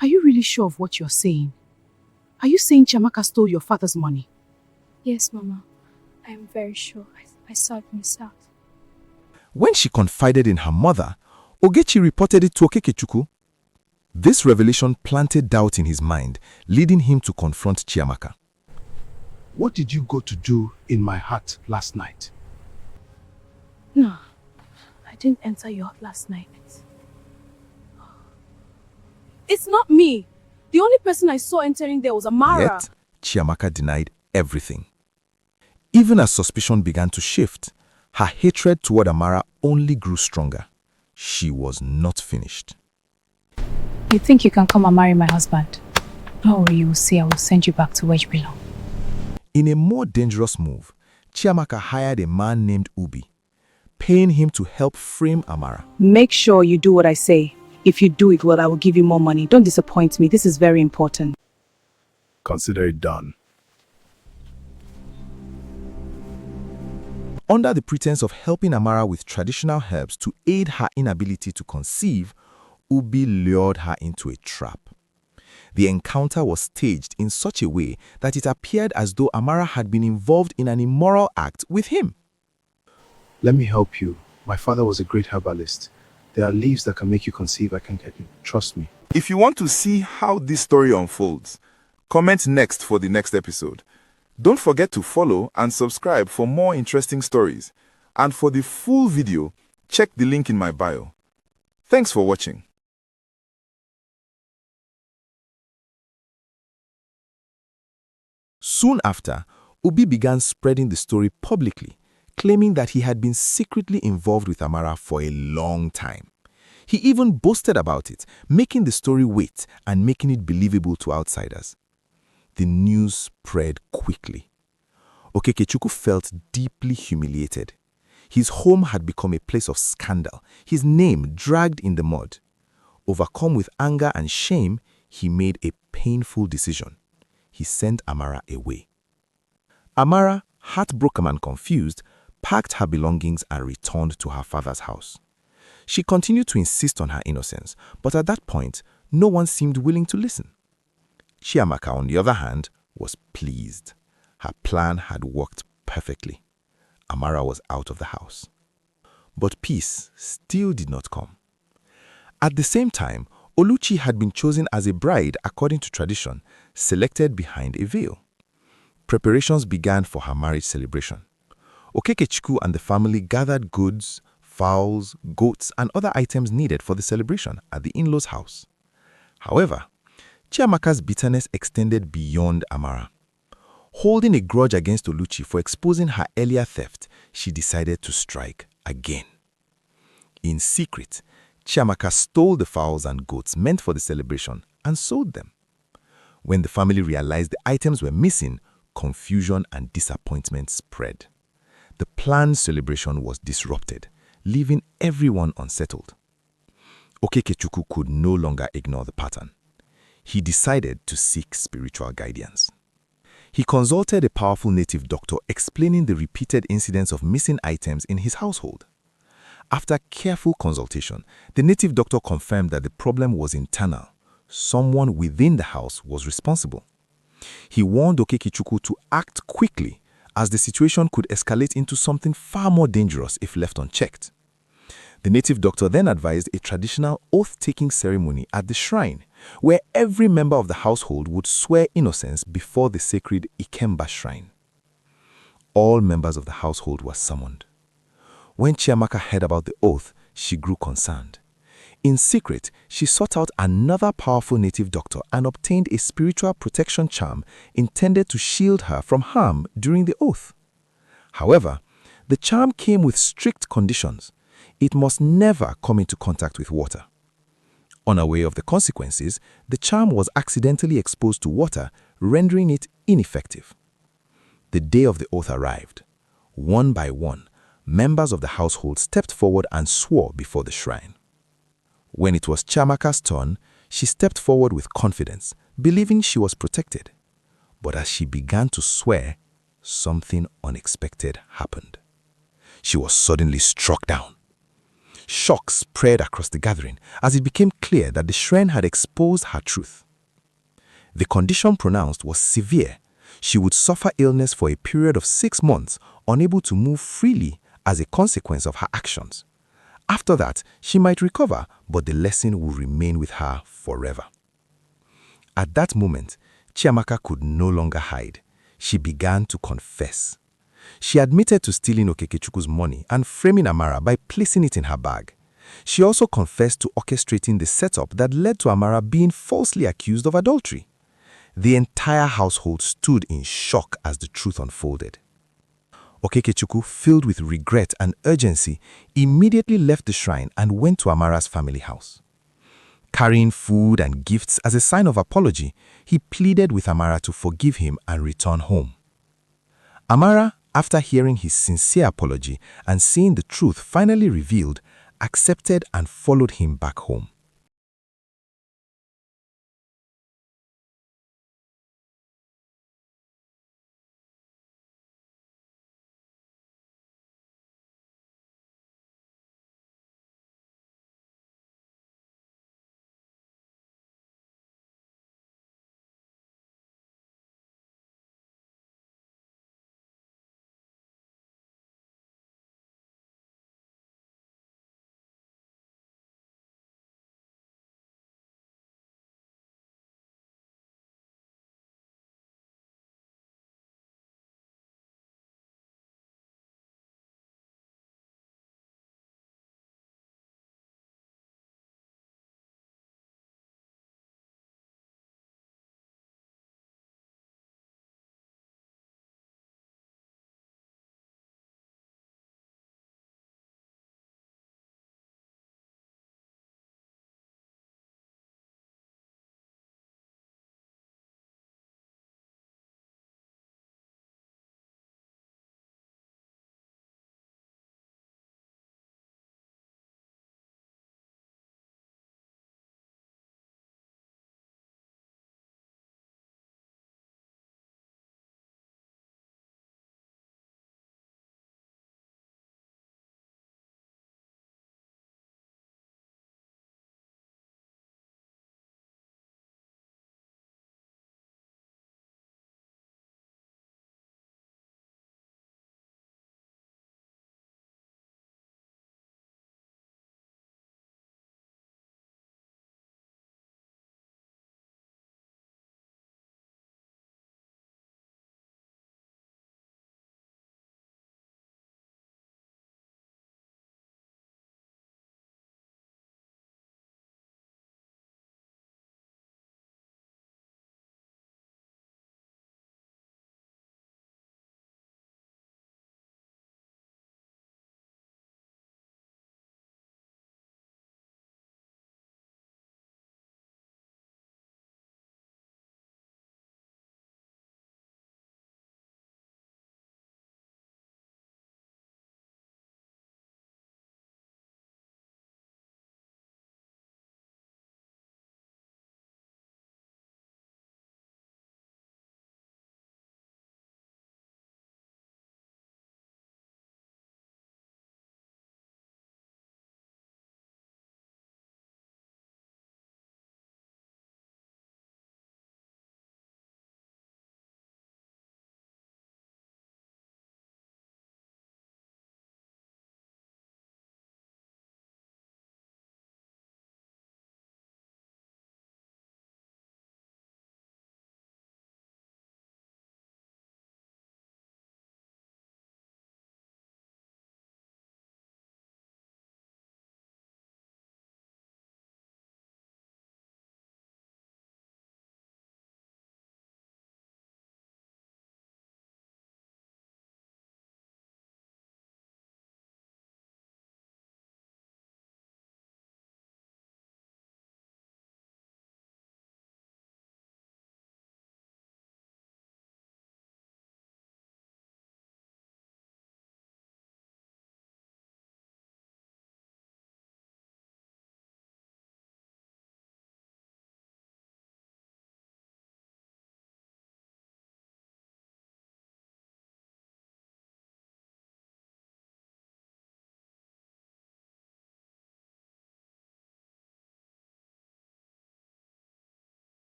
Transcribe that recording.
Are you really sure of what you're saying? Are you saying Chiamaka stole your father's money? Yes, Mama. I am very sure. I saw it myself. When she confided in her mother, Ogechi reported it to Okekechukwu. This revelation planted doubt in his mind, leading him to confront Chiamaka. What did you go to do in my hut last night? No, I didn't enter your hut last night. It's not me. The only person I saw entering there was Amara. Yet, Chiamaka denied everything. Even as suspicion began to shift, her hatred toward Amara only grew stronger. She was not finished. You think you can come and marry my husband? Don't worry, you will see I will send you back to where you belong. In a more dangerous move, Chiamaka hired a man named Ubi, paying him to help frame Amara. Make sure you do what I say. If you do it well, I will give you more money. Don't disappoint me. This is very important. Consider it done. Under the pretense of helping Amara with traditional herbs to aid her inability to conceive, Ubi lured her into a trap. The encounter was staged in such a way that it appeared as though Amara had been involved in an immoral act with him. Let me help you. My father was a great herbalist. There are leaves that can make you conceive. I can get you. Trust me. If you want to see how this story unfolds, comment next for the next episode. Don't forget to follow and subscribe for more interesting stories. And for the full video, check the link in my bio. Thanks for watching. Soon after, Ubi began spreading the story publicly, claiming that he had been secretly involved with Amara for a long time. He even boasted about it, making the story weight and making it believable to outsiders. The news spread quickly. Okekechukwu felt deeply humiliated. His home had become a place of scandal, his name dragged in the mud. Overcome with anger and shame, he made a painful decision. He sent Amara away. Amara, heartbroken and confused, packed her belongings and returned to her father's house. She continued to insist on her innocence, but at that point, no one seemed willing to listen. Chiamaka, on the other hand, was pleased. Her plan had worked perfectly. Amara was out of the house. But peace still did not come. At the same time, Oluchi had been chosen as a bride according to tradition, selected behind a veil. Preparations began for her marriage celebration. Okekechukwu and the family gathered goods, fowls, goats, and other items needed for the celebration at the in-laws' house. However, Chiamaka's bitterness extended beyond Amara. Holding a grudge against Oluchi for exposing her earlier theft, she decided to strike again. In secret, Chiamaka stole the fowls and goats meant for the celebration and sold them. When the family realized the items were missing, confusion and disappointment spread. The planned celebration was disrupted, leaving everyone unsettled. Okekechukwu could no longer ignore the pattern. He decided to seek spiritual guidance. He consulted a powerful native doctor explaining the repeated incidents of missing items in his household. After careful consultation, the native doctor confirmed that the problem was internal. Someone within the house was responsible. He warned Okekechukwu to act quickly, as the situation could escalate into something far more dangerous if left unchecked. The native doctor then advised a traditional oath-taking ceremony at the shrine, where every member of the household would swear innocence before the sacred Ikemba shrine. All members of the household were summoned. When Chiamaka heard about the oath, she grew concerned. In secret, she sought out another powerful native doctor and obtained a spiritual protection charm intended to shield her from harm during the oath. However, the charm came with strict conditions. It must never come into contact with water. Unaware of the consequences, the charm was accidentally exposed to water, rendering it ineffective. The day of the oath arrived. One by one, members of the household stepped forward and swore before the shrine. When it was Chiamaka's turn, she stepped forward with confidence, believing she was protected. But as she began to swear, something unexpected happened. She was suddenly struck down. Shock spread across the gathering as it became clear that the shrine had exposed her truth. The condition pronounced was severe. She would suffer illness for a period of 6 months, unable to move freely as a consequence of her actions. After that, she might recover, but the lesson would remain with her forever. At that moment, Chiamaka could no longer hide. She began to confess. She admitted to stealing Okekechukwu's money and framing Amara by placing it in her bag. She also confessed to orchestrating the setup that led to Amara being falsely accused of adultery. The entire household stood in shock as the truth unfolded. Okekechukwu, filled with regret and urgency, immediately left the shrine and went to Amara's family house. Carrying food and gifts as a sign of apology, he pleaded with Amara to forgive him and return home. Amara, after hearing his sincere apology and seeing the truth finally revealed, accepted and followed him back home.